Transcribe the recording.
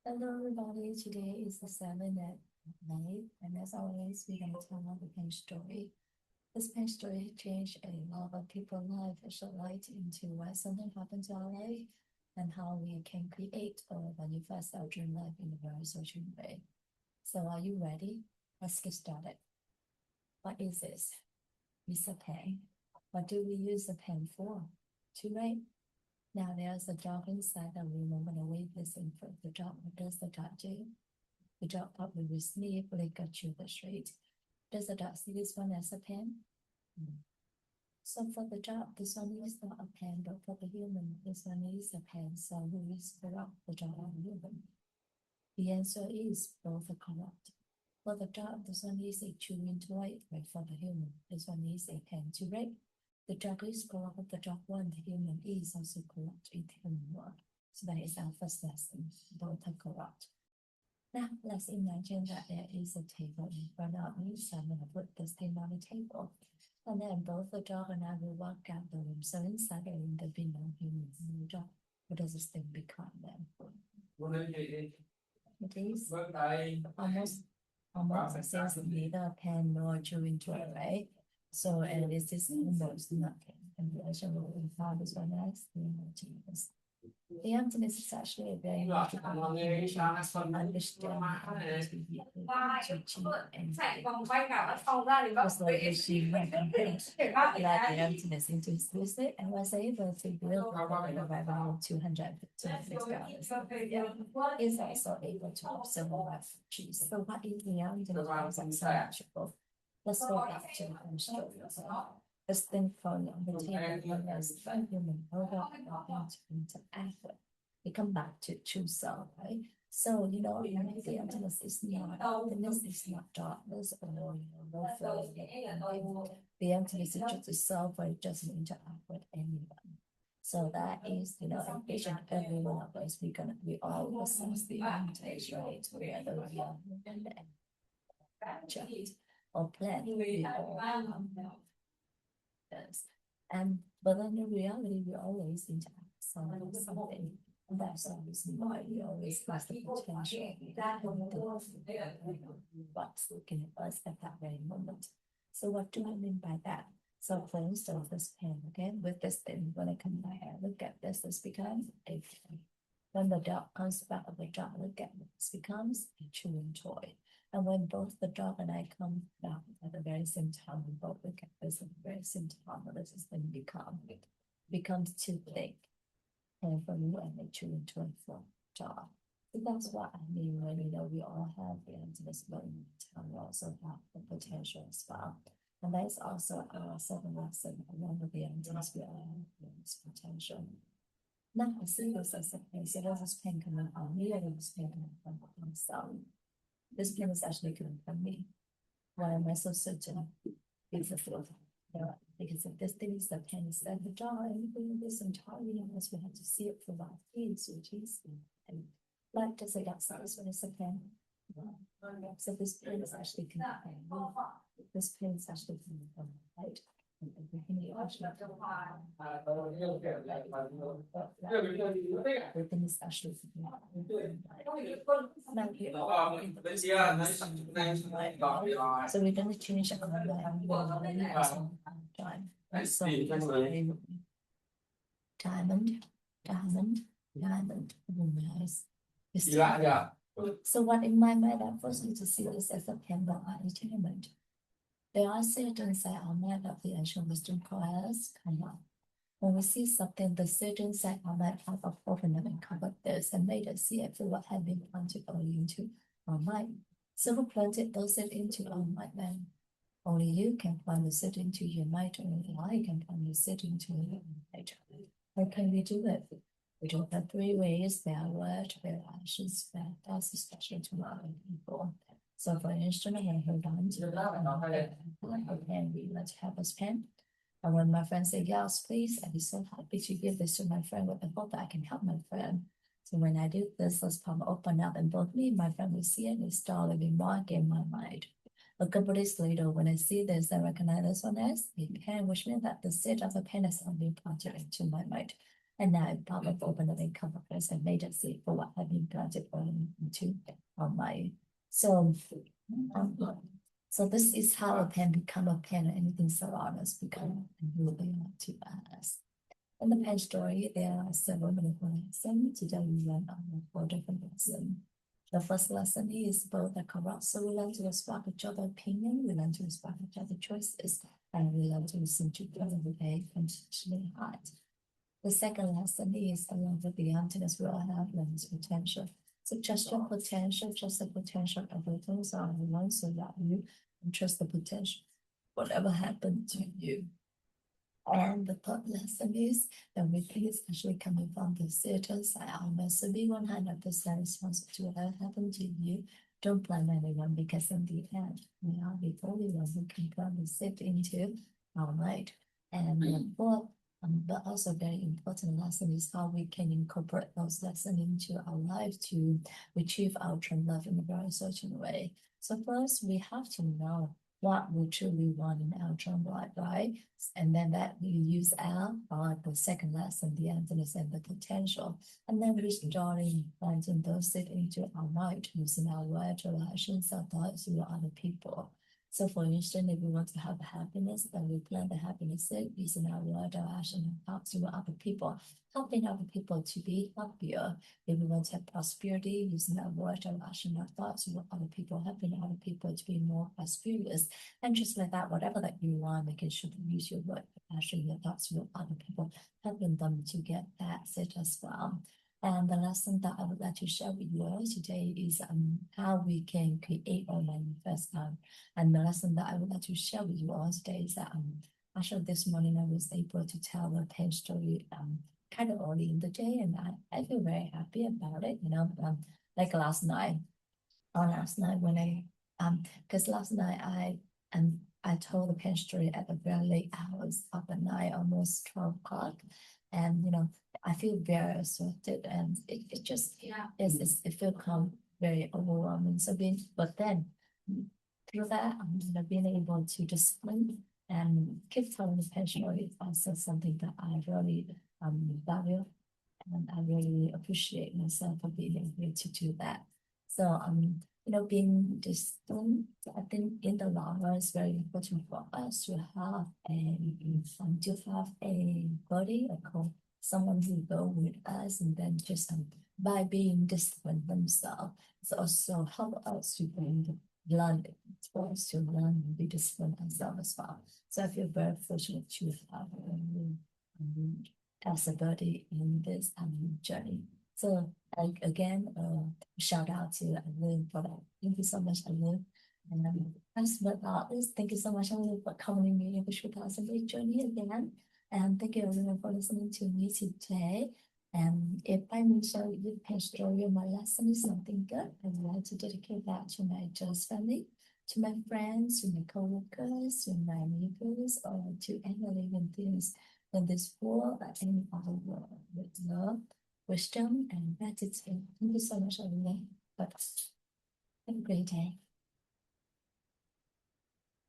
Hello everybody, today is the 7th at night, and as always, we're going to tell the pain story. This pain story changed a lot of people's life and shed light into why something happened to our life and how we can create or manifest our dream life in a very certain way. So are you ready? Let's get started. What is this? It's a pen. What do we use a pen for? To write. Now there's a dog inside the room. I'm going to wave this in front of the dog. What does the dog do? The dog probably will sleep, like a sugar straight. Does the dog see this one as a pen? So for the dog, this one is not a pen, but for the human, this one is a pen. So who is corrupt, the dog or the human? The answer is both are corrupt. For the dog, this one is a chewing toy, but for the human, this one is a pen to write. The dog is corrupt, the dog one, the human is also corrupt in the human world. So that is our first lesson, both are corrupt. Now, let's imagine that there is a table in front of me, so I'm going to put this thing on the table. And then both the dog and I will walk out the room. So inside the room, there'll be no human, no dog. What does this thing become then? It is almost the same as neither a pen nor chewing toy, right? So, and this is almost nothing. And the actual will find this one as the emptiness. The emptiness is actually a very magical information to understand and to be able to achieve anything. Just like the sheep went from like the emptiness into his visit and was able to build a revenue of $256. Is also able to observe refugees. So what is the emptiness of so magical? Let's go back to the home story. This thing from the table as human product to interact with. We come back to true self, right? So, the emptiness is not darkness, is not darkness or no feeling. The emptiness is just a self where it doesn't interact with anyone. So that is, in each and every one of us, we all sense the emptiness, right? Whether we are and or plan, we all this. But then in reality, we always interact something. And that's the reason why we always has the potential what's looking at us at that very moment. So what do I mean by that? So for instance, this pen again with this thing, when I come by here, look at this becomes a pen. When the dog comes back of the dog, look at this becomes a chewing toy. And when both the dog and I come back at the very same time, we both look at this at the very same time, this is then becomes too thick. And for me, I make chewing toy for dog. So that's what I mean when we all have the emptiness moment, and we also have the potential as well. And that's also our second lesson. Along with the emptiness, we all have this potential. Now I see this as a pen. So there's this pen coming from me, and this pen coming from myself. This pen is actually coming from me. Why am I so certain? It's a filter. Because if this thing is the pen is at the jar, anything in this entire universe, we have to see it from our face, which is and like does it outside when it's a pen. So this pen is actually coming from this pen is actually coming from light. Everything is actually so we're going to change our time. So diamond. Nice. So what in my mind, I first need to see this as a pen by entertainment. There are certain side of mind of the ancient wisdom class come up. When we see something, the certain side of mind have a opened and covered this and made us see it for what had been planted early into our mind. So who planted those into our mind then? Only you can plant the seed into your mind, only I can plant the seed into your mind. How can we do it? We do it 3 ways: by word, by actions, by thoughts, especially to other people. So for instance, when I hold on to the pen, let's have a pen. And when my friend say yes, please, I'd be so happy to give this to my friend with the hope that I can help my friend. So when I do this, let's palm open up and both me and my friend will see it and start living more in my mind. A couple days later, when I see this, I recognize this one as a pen, which means that the seed of the pen has been planted into my mind. And now I'm part of open learning campus and made it safe for what have been granted into my so so this is how a pen become a pen and anything surround us become really to us. In the pen story, there are several meaningful lessons. Today we learn four different lessons. The first lesson is both the corrupt, so we learn to respect each other's opinion, we learn to respect each other's choices, and we learn to listen to each other with a consciously heart. The second lesson is along with the emptiness, we all have limits potential. So just your potential, just the potential of everything. So I want so that you and trust the potential, whatever happened to you. And the third lesson is that everything is actually coming from the theater side. I must be 100% responsible to whatever happened to you. Don't blame anyone because in the end, we are the only ones who can come and sit into our mind. And the fourth, but also very important lesson is how we can incorporate those lessons into our life to achieve our true love in a very certain way. So first, we have to know what we truly want in our true life, right? And then that we use our the second lesson, the emptiness and the potential, and then restoring planting those it into our mind using our words, our actions, our thoughts with other people. So for instance, if we want to have happiness, then we plant the happiness seed using our word, our action, and thoughts with other people, helping other people to be happier. If we want to have prosperity, using our word, our action, our thoughts with other people, helping other people to be more prosperous. And just like that, whatever that you want, making sure to use your word, your action, your thoughts with other people, helping them to get that set as well. And the lesson that I would like to share with you all today is how we can create or manifest. And the lesson that I would like to share with you all today is that actually this morning I was able to tell a pen story kind of early in the day, and I feel very happy about it. Like last night, or last night when because last night I told the pen story at the very late hours of the night, almost 12 o'clock, and I feel very exhausted, and it just it feel come very overwhelming. So but then through that, being able to discipline and keep telling the pen story is also something that I really value, and I really appreciate myself for being able to do that. So being disciplined, I think in the long run is very important for us to have a body, someone who go with us, and then just by being disciplined themselves, it's also help us to learn for us to learn and be disciplined ourselves as well. So I feel very fortunate to have as a buddy in this journey. So again, shout out to Alun for that. Thank you so much, Alun. And last but not least, thank you so much, Alun, for coming in with us on this journey again. And thank you, everyone, for listening to me today. And if I may share with you a story of my lesson is something good, I would like to dedicate that to my Joe's family, to my friends, to my co-workers, to my neighbors, or to any living things in this world and in our world with love, wisdom, and gratitude. Thank you so much, everyone. But have a great day.